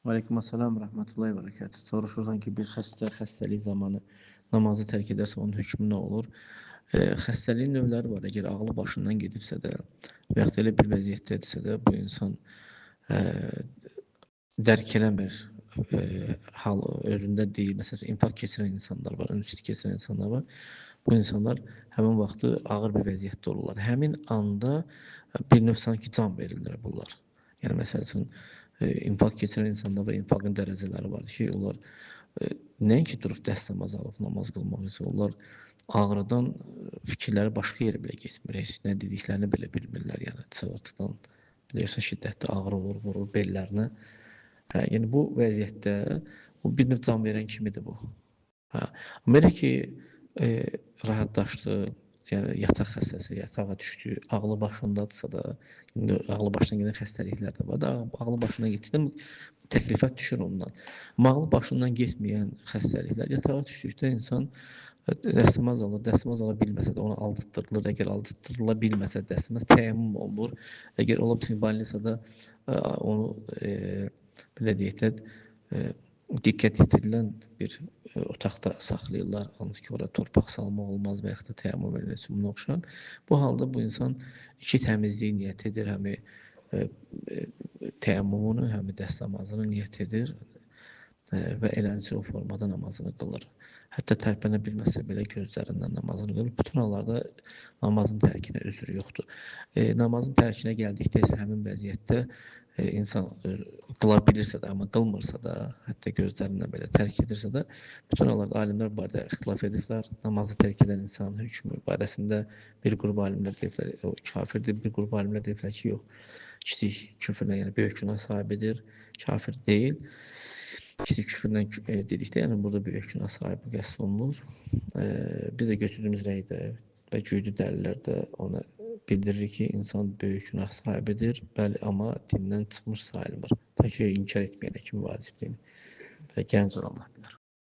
Aleykümselam rəhmətullahi və bərəkatuhu. Soruşursan ki, bir xəstə xəstəlik zamanı namazı tərk edərsə onun hökmü nə olur? Xəstəliyin növləri var. Əgər ağlı başından gedibsə də və yaxud elə bir vəziyyətdədirsə də bu insan eee, dərk eləmir, hal özündə deyil. Məsələn, infarkt keçirən insanlar var, önüsüz keçirən insanlar var. Bu insanlar həmin vaxtı ağır bir vəziyyətdə olurlar. Həmin anda bir növ sanki can verirlər bunlar. Yəni məsəl üçün infarkt keçirən insanda və infarktın dərəcələri var ki, onlar nəinki durub dəst namazı alıb namaz qılmaq üçün, onlar ağrıdan fikirləri başqa yerə belə getmir. Heç nə dediklərini belə bilmirlər. Yəni çığırtıdan bilirsən şiddətli ağrı olur, vurur bellərinə. Hə, yəni bu vəziyyətdə bu bir növ can verən kimidir bu. Hə. Belə ki, e, rahatlaşdı, yəni yataq xəstəsi yatağa düşdü, ağlı başındadırsa da, indi ağlı başına gedən xəstəliklər də var da, ağlı başına getdikdə təklifat düşür ondan. Amma ağlı başından getməyən xəstəliklər yatağa düşdükdə insan dəstəmaz alır, dəstəmaz ala bilməsə də ona aldırtdırılır. Əgər aldırtdırıla bilməsə dəstəmaz təyammüm olunur. Əgər ola bilsin balnisada onu belə deyək də diqqət yetirilən bir otaqda saxlayırlar. Hansı ki, ora torpaq salmaq olmaz və yaxud da təyammüm edilməsi buna oxşar. Bu halda bu insan iki təmizliyi niyyət edir, həm təyammümünü, həm dəst namazını niyyət edir və eləncə o formada namazını qılır. Hətta tərpənə bilməsə belə gözlərindən namazını qılır. Bütün hallarda namazın tərkinə üzr yoxdur. Namazın tərkinə gəldikdə isə həmin vəziyyətdə insan qıla bilirsə də, amma qılmırsa da, hətta gözlərindən belə tərk edirsə də, bütün hallarda alimlər barədə ixtilaf ediblər. Namazı tərk edən insanın hökmü barəsində bir qrup alimlər deyiblər, o kafirdir, bir qrup alimlər deyiblər ki, yox, kiçik küfrlə, yəni böyük günah sahibidir, kafir deyil. Kiçik küfrlə dedikdə, yəni burada böyük günah sahibi qəsd olunur. Biz də götürdüyümüz rəydə və güclü dəlillər də ona bildirir ki, insan böyük günah sahibidir, bəli, amma dindən çıxmış sayılmır. Ta ki, inkar etməyənə kimi vacibliyini və gənc olanlar bilir.